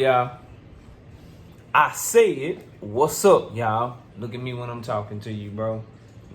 y'all? I said, what's up, y'all? Look at me when I'm talking to you, bro.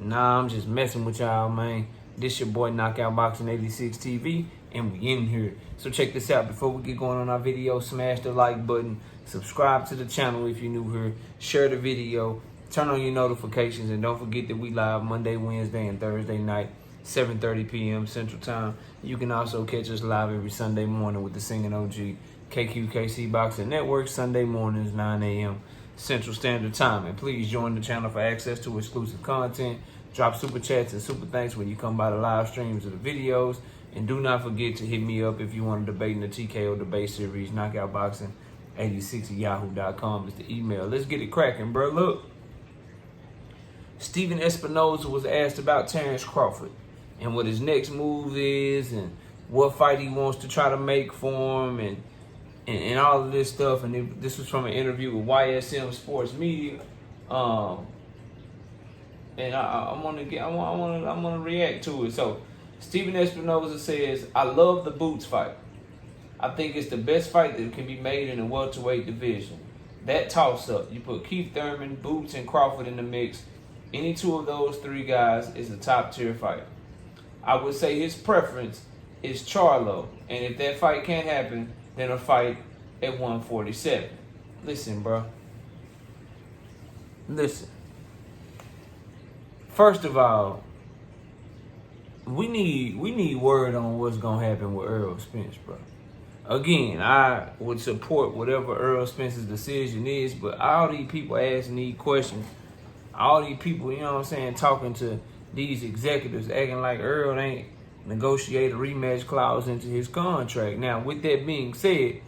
Nah, I'm just messing with y'all, man. This your boy Knockout Boxing 86 TV, and we in here. So check this out. Before we get going on our video, smash the like button, subscribe to the channel if you're new here, share the video, turn on your notifications, and don't forget that we live Monday, Wednesday, and Thursday night, 7:30 p.m. Central Time. You can also catch us live every Sunday morning with the singing OG KQKC Boxing Network, Sunday mornings, 9 a.m. Central Standard Time. And please join the channel for access to exclusive content. Drop super chats and super thanks when you come by the live streams of the videos. And do not forget to hit me up if you want to debate in the TKO debate series. knockoutboxing86@yahoo.com is the email. Let's get it cracking, bro. Look, Stephen Espinoza was asked about Terence Crawford and what his next move is and what fight he wants to try to make for him and all of this stuff. And this was from an interview with YSM Sports Media. And I want to react to it. So Stephen Espinoza says, "I love the Boots fight. I think it's the best fight that can be made in the welterweight division. That toss-up, you put Keith Thurman, Boots, and Crawford in the mix. Any two of those three guys is a top-tier fight. I would say his preference is Charlo, and if that fight can't happen, then a fight at 147. Listen, bro. Listen. First of all, we need word on what's gonna happen with Earl Spence, bro. Again, I would support whatever Earl Spence's decision is, but all these people asking these questions, all these people, you know what I'm saying, talking to these executives, acting like Earl ain't negotiate a rematch clause into his contract. Now, with that being said,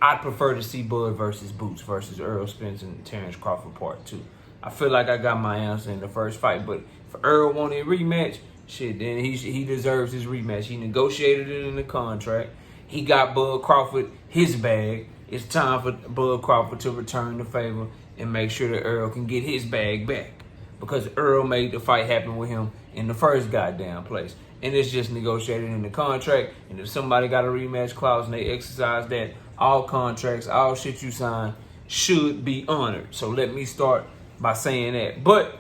I'd prefer to see Bud versus Boots versus Earl Spence and Terence Crawford Part 2. I feel like I got my answer in the first fight, but if Earl wanted a rematch, shit, then he deserves his rematch. He negotiated it in the contract. He got Bud Crawford his bag. It's time for Bud Crawford to return the favor and make sure that Earl can get his bag back, because Earl made the fight happen with him in the first goddamn place. And it's just negotiated in the contract. And if somebody got a rematch clause and they exercise that, all contracts, all shit you sign should be honored. So let me start by saying that. But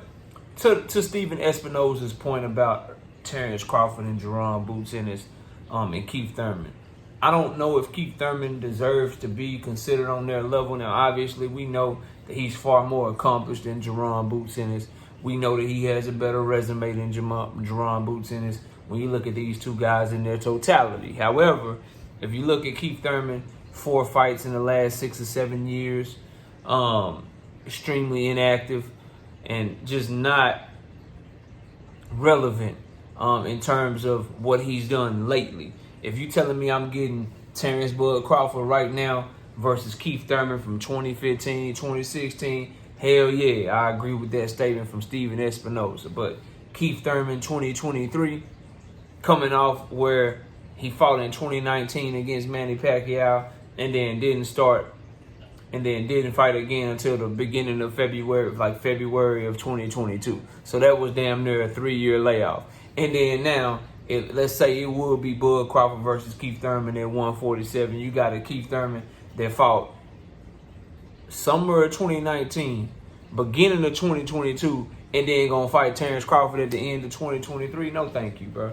to Stephen Espinoza's point about Terence Crawford and Jaron Boots and Keith Thurman, I don't know if Keith Thurman deserves to be considered on their level. Now, obviously, we know that he's far more accomplished than Jaron Boots and we know that he has a better resume than Jaron Boots and when you look at these two guys in their totality. However, if you look at Keith Thurman, 4 fights in the last 6 or 7 years, extremely inactive and just not relevant in terms of what he's done lately. If you telling me I'm getting Terence Bud Crawford right now versus Keith Thurman from 2015, 2016, hell yeah, I agree with that statement from Stephen Espinoza. But Keith Thurman 2023, coming off where he fought in 2019 against Manny Pacquiao and then didn't fight again until the beginning of February, like February of 2022. So that was damn near a 3-year layoff. And then now, let's say it would be Bud Crawford versus Keith Thurman at 147. You got a Keith Thurman that fought summer of 2019, beginning of 2022, and then gonna fight Terence Crawford at the end of 2023. No thank you, bro.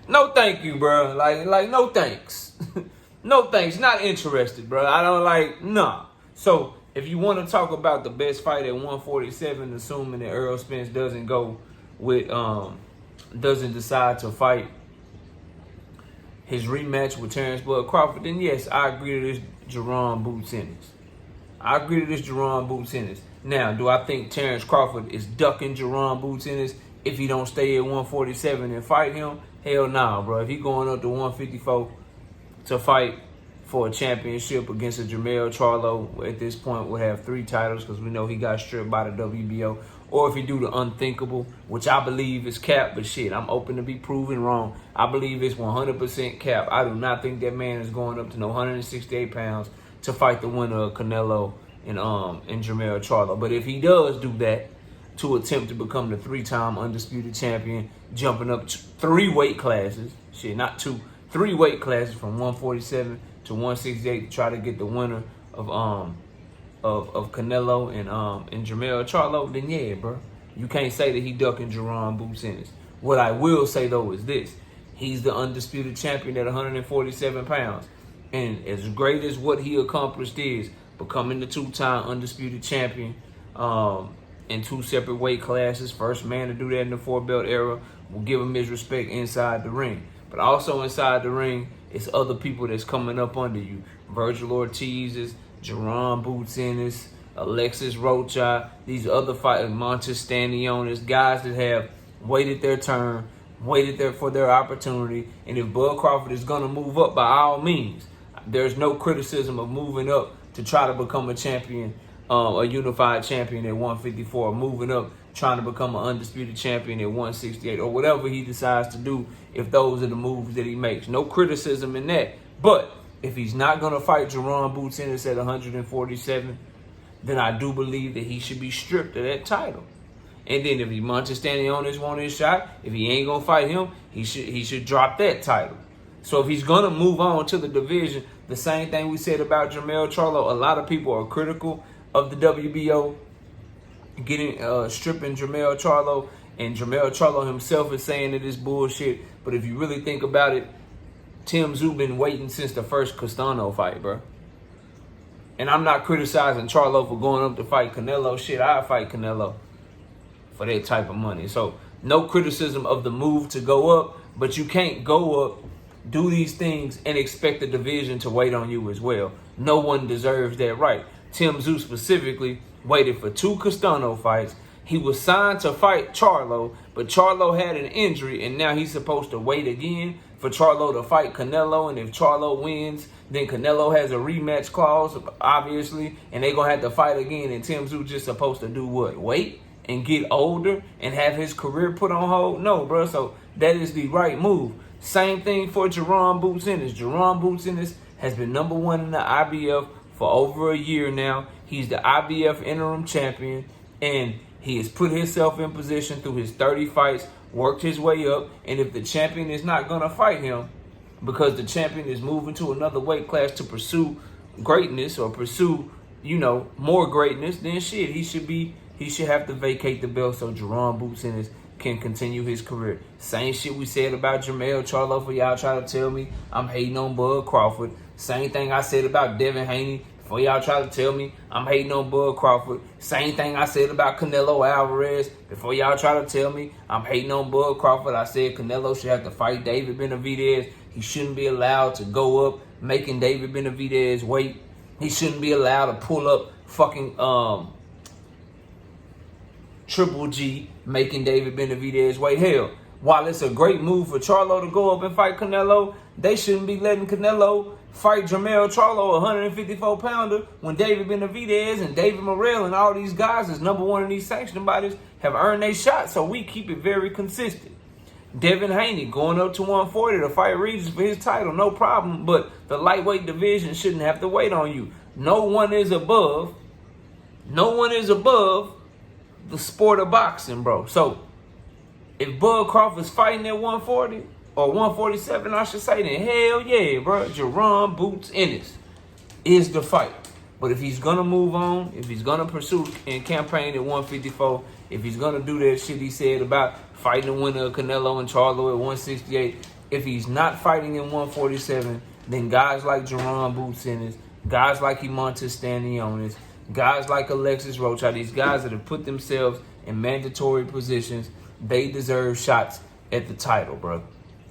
No thank you, bro. Like no thanks. No thanks. Not interested, bro. I don't nah. So if you want to talk about the best fight at 147, assuming that Earl Spence doesn't decide to fight his rematch with Terence Bud Crawford, then yes, I agree to this Jaron Boots Ennis. Now, do I think Terence Crawford is ducking Jaron Boots Ennis if he don't stay at 147 and fight him? Hell nah, bro. If he going up to 154 to fight for a championship against a Jermell Charlo, at this point would have 3 titles, because we know he got stripped by the WBO. Or if he do the unthinkable, which I believe is cap, but shit, I'm open to be proven wrong. I believe it's 100% cap. I do not think that man is going up to no 168 pounds to fight the winner of Canelo and Jermell Charlo. But if he does do that, to attempt to become the 3-time undisputed champion, jumping up 3 weight classes, shit, not 2, 3 weight classes from 147 to 168 to try to get the winner of Canelo and Jermell Charlo, then yeah, bro. You can't say that he ducking Jaron Boots Ennis. What I will say, though, is this. He's the undisputed champion at 147 pounds. And as great as what he accomplished is, becoming the two-time undisputed champion in 2 separate weight classes, first man to do that in the 4-belt era, will give him his respect inside the ring. But also inside the ring, it's other people that's coming up under you. Virgil Ortiz's, Jaron Boots Ennis, Alexis Rocha, these other fighters, Montes Stanionis, guys that have waited their turn, waited there for their opportunity. And if Bud Crawford is going to move up, by all means, there's no criticism of moving up to try to become a champion, a unified champion at 154, moving up, trying to become an undisputed champion at 168, or whatever he decides to do if those are the moves that he makes. No criticism in that. But if he's not going to fight Jaron Boots Ennis at 147, then I do believe that he should be stripped of that title. And then if he Montes Stanionis want his shot, if he ain't going to fight him, he should drop that title. So if he's going to move on to the division, the same thing we said about Jermell Charlo, a lot of people are critical of the WBO stripping Jermell Charlo, and Jermell Charlo himself is saying that it's bullshit. But if you really think about it, Tim Tszyu been waiting since the first Castano fight, bro. And I'm not criticizing Charlo for going up to fight Canelo. Shit, I'd fight Canelo for that type of money. So no criticism of the move to go up, but you can't go up, do these things, and expect the division to wait on you as well. No one deserves that right. Tim Tszyu specifically waited for 2 Castano fights. He was signed to fight Charlo, but Charlo had an injury, and now he's supposed to wait again for Charlo to fight Canelo. And if Charlo wins, then Canelo has a rematch clause, obviously, and they're going to have to fight again. And Tim Tszyu just supposed to do what? Wait and get older and have his career put on hold? No, bro. So that is the right move. Same thing for Jaron Boots Ennis. Jaron Boots Ennis has been #1 in the IBF for over a year now. He's the IBF interim champion, and he has put himself in position through his 30 fights, worked his way up. And if the champion is not going to fight him because the champion is moving to another weight class to pursue greatness or pursue, more greatness, then shit, he should have to vacate the belt so Jaron Boots Ennis can continue his career. Same shit we said about Jermell Charlo for y'all try to tell me I'm hating on Bud Crawford. Same thing I said about Devin Haney for y'all try to tell me I'm hating on Bud Crawford. Same thing I said about Canelo Alvarez before y'all try to tell me I'm hating on Bud Crawford. I said Canelo should have to fight David Benavidez. He shouldn't be allowed to go up making David Benavidez wait. He shouldn't be allowed to pull up fucking Triple G making David Benavidez wait. Hell, while it's a great move for Charlo to go up and fight Canelo, they shouldn't be letting Canelo fight Jermell Charlo, a 154-pounder, when David Benavidez and David Morrell and all these guys is #1 in these sanctioning bodies have earned their shot. So we keep it very consistent. Devin Haney going up to 140 to fight Regis for his title, no problem. But the lightweight division shouldn't have to wait on you. No one is above the sport of boxing, bro. So if Bud Crawford's fighting at 140 or 147, I should say, then hell yeah, bro. Jaron Boots Ennis is the fight. But if he's gonna move on, if he's gonna pursue and campaign at 154, if he's gonna do that shit he said about fighting the winner of Canelo and Charlo at 168, if he's not fighting in 147, then guys like Jaron Boots Ennis, guys like Montes Stanionis, guys like Alexis Rocha, these guys that have put themselves in mandatory positions, they deserve shots at the title, bro.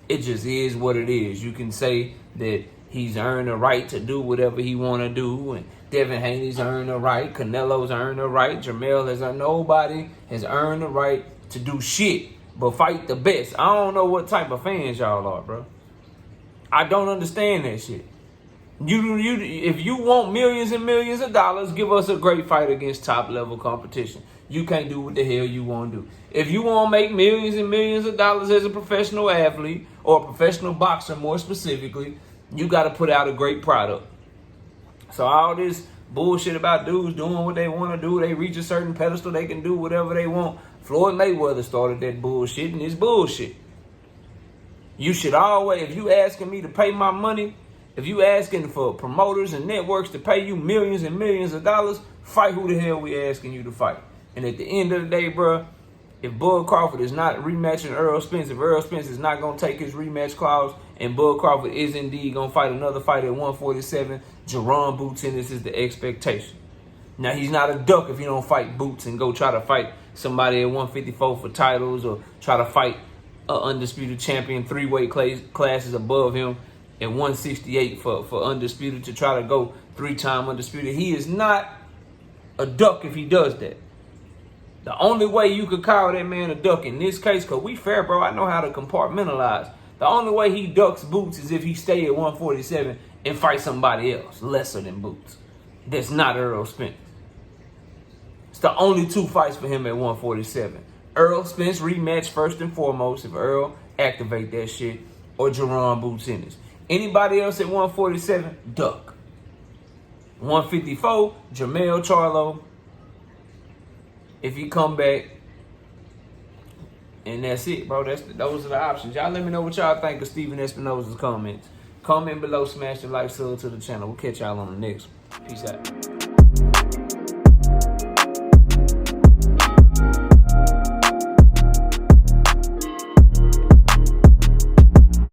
It just is what it is. You can say that he's earned the right to do whatever he want to do, and Devin Haney's earned the right, Canelo's earned the right, Jermell has earned, nobody has earned the right to do shit but fight the best. I don't know what type of fans y'all are, bro. I don't understand that shit. If you want millions and millions of dollars, give us a great fight against top-level competition. You can't do what the hell you want to do. If you want to make millions and millions of dollars as a professional athlete, or a professional boxer more specifically, you got to put out a great product. So all this bullshit about dudes doing what they want to do, they reach a certain pedestal, they can do whatever they want. Floyd Mayweather started that bullshit, and it's bullshit. You should always, if you asking me to pay my money If you asking for promoters and networks to pay you millions and millions of dollars, fight who the hell we asking you to fight. And at the end of the day, bro, if Bud Crawford is not rematching Errol Spence, if Errol Spence is not going to take his rematch clause, and Bud Crawford is indeed going to fight another fight at 147, Jaron Boots Ennis is the expectation. Now, he's not a duck if he don't fight Boots and go try to fight somebody at 154 for titles, or try to fight an undisputed champion 3-weight classes above him at 168 for undisputed, to try to go 3-time undisputed. He is not a duck if he does that. The only way you could call that man a duck in this case, because we fair, bro, I know how to compartmentalize. The only way he ducks Boots is if he stay at 147 and fight somebody else lesser than Boots. That's not Errol Spence. It's the only 2 fights for him at 147. Errol Spence rematch first and foremost, if Errol activate that shit, or Jaron Boots Ennis. Anybody else at 147, duck. 154, Jermell Charlo, if he come back, and that's it, bro. Those are the options. Y'all let me know what y'all think of Stephen Espinoza's comments. Comment below, smash the like, sub to the channel. We'll catch y'all on the next one. Peace out.